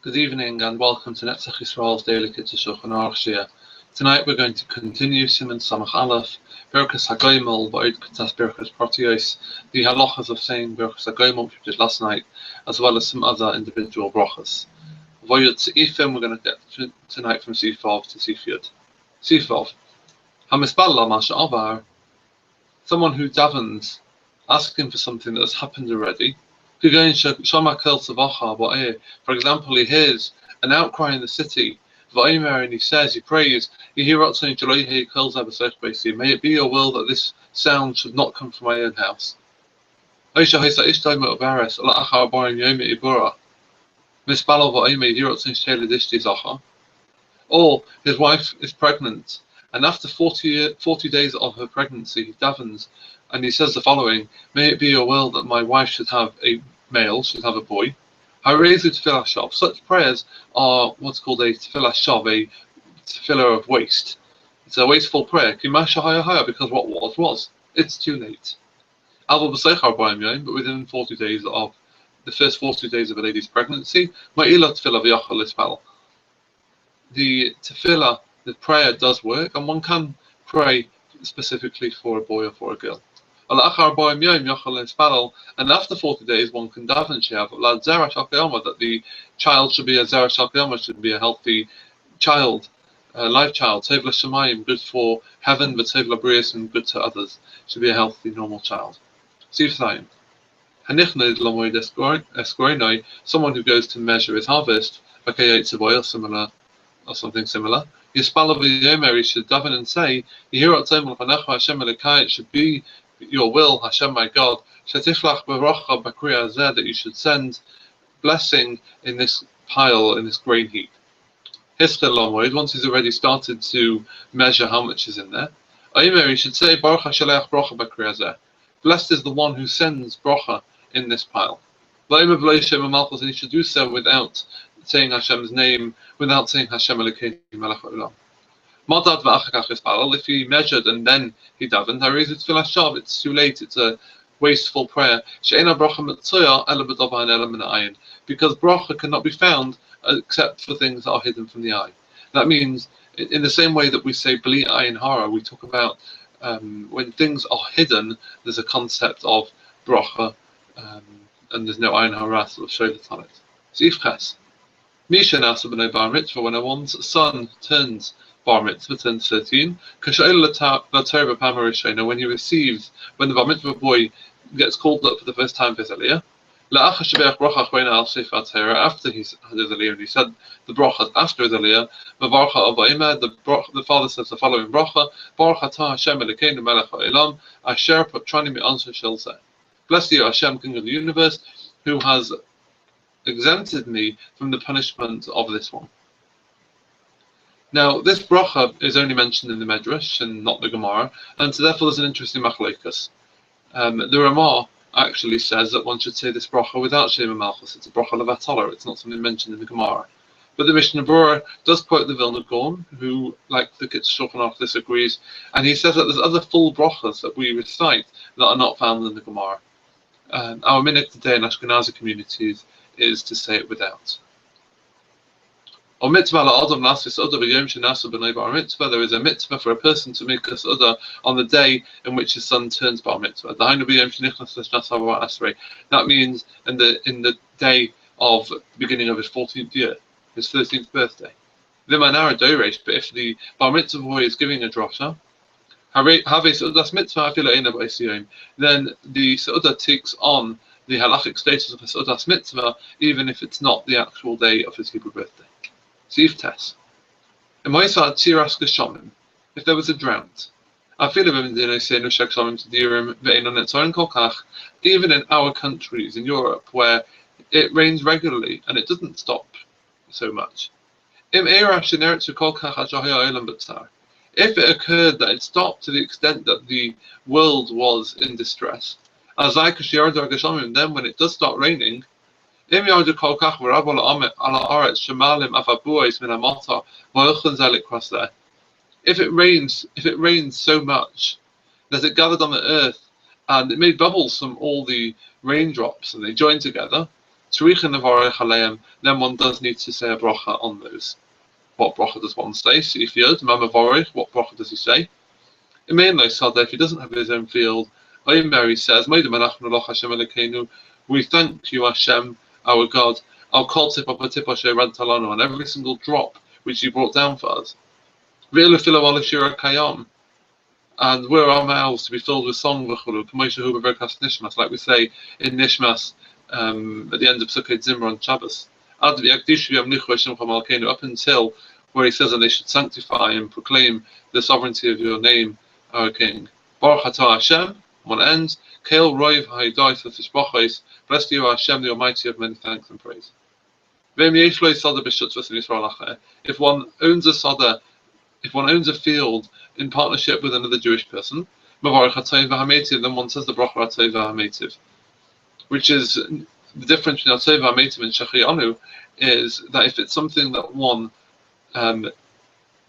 Good evening and welcome to Netzach Yisrael's daily Kitzur and Aruch. Tonight we're going to continue Siman Samach Aleph, Berachos HaGoimel, Va'od K'tas Berachos Pratios, the halachas of saying Berachos HaGoimel, which we did last night, as well as some other individual brachas. Va'od Seifim, we're going to get tonight from Sifov to Sifyud. Sifov. HaMispalla Masha'avar, someone who davens, asking for something that has happened already. For example, he hears an outcry in the city, and he says, he prays, may it be your will that this sound should not come from my own house. Or his wife is pregnant, and after 40 days of her pregnancy, he davens, and he says the following: may it be your will that my wife should have a male, should have a boy. Such prayers are what's called a tefillah shav, a tefillah of waste. It's a wasteful prayer, because what was. It's too late. But within 40 days of the first 40 days of a lady's pregnancy, the tefillah, the prayer does work, and one can pray specifically for a boy or for a girl. And after 40 days, one can daven that the child should be a zera shel kiyama, should be a healthy child, a live child, tevla shemayim, good for heaven, but tevla brius, and good to others, should be a healthy, normal child. Someone who goes to measure his harvest, similar or something similar. He should daven and say, it should be your will, Hashem my God, that you should send blessing in this pile, in this grain heap. Once he's already started to measure how much is in there, he should say, blessed is the one who sends bracha in this pile. And he should do so without saying Hashem's name, without saying Hashem Elokeinu Melech Haolam. If he measured and then he davened, it's too late, it's a wasteful prayer. Because bracha cannot be found except for things that are hidden from the eye. That means, in the same way that we say bli ayin hara, we talk about when things are hidden, there's a concept of bracha, and there's no ayin hara sort of shaylat on it. Zifches. Misha nasa b'nei bar mitzvah, when one's son turns bar mitzvah, turns 13, when he receives, when the bar mitzvah boy gets called up for the first time for his aliyah, after he's had his aliyah and he said the bracha after his aliyah, the father says the following bracha: blessed you, Hashem, King of the universe, who has exempted me from the punishment of this one. Now, this bracha is only mentioned in the Medrash and not the Gemara, and so therefore there's an interesting machlokes. The Ramah actually says that one should say this bracha without Shema Malchus. It's a bracha levatala. It's not something mentioned in the Gemara. But the Mishnah Berurah does quote the Vilna Gaon, who, like the Kitzur, disagrees, and he says that there's other full brachas that we recite that are not found in the Gemara. Our minhag today in Ashkenazi communities is to say it without. There is a mitzvah for a person to make a suda on the day in which his son turns bar mitzvah. That means in the day of the beginning of his 14th year, his 13th birthday. But if the bar mitzvah boy is giving a drasha, then the suda takes on the halachic status of a sudas mitzvah, even if it's not the actual day of his Hebrew birthday. If there was a drought, even in our countries in Europe where it rains regularly and it doesn't stop so much. If it occurred that it stopped to the extent that the world was in distress, then when it does start raining, if it rains so much that it gathered on the earth and it made bubbles from all the raindrops and they joined together, then one does need to say a bracha on those. What bracha does one say? So if Yod, Mamavorich, what bracha does he say? If he doesn't have his own field, Mary says, we thank you, Hashem, our God, on every single drop which you brought down for us. And were our mouths to be filled with song, like we say in Nishmas at the end of Sukkot Zimra on Shabbos. Up until where he says that they should sanctify and proclaim the sovereignty of your name, our King. Baruch atah Hashem, one ends, Kael Roiv Haidai Tishbachos, blessed you, Hashem, the Almighty, of many thanks and praise. If one owns a soda, if one owns a field in partnership with another Jewish person, then one says the bracha Atov HaMeitiv, which is the difference between Atov HaMeitiv and Shechianu, is that if it's something that one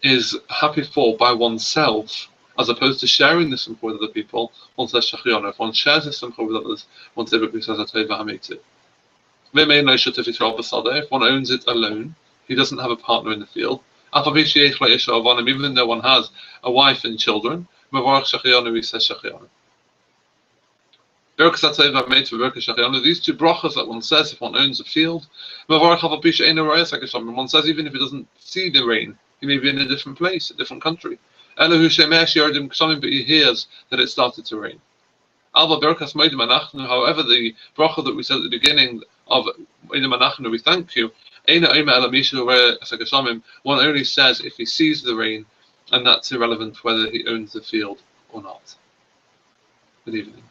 is happy for by oneself, as opposed to sharing the simcha with other people, one says Shechianu. If one shares the simcha with others, one typically says Atov HaMeitiv. If one owns it alone, he doesn't have a partner in the field, even though one has a wife and children, he says Shechianu. These two brachas that one says if one owns a field, one says even if he doesn't see the rain, he may be in a different place, a different country. But he hears that it started to rain. However, the bracha that we said at the beginning of we thank you, one only says if he sees the rain, and that's irrelevant whether he owns the field or not. Good evening.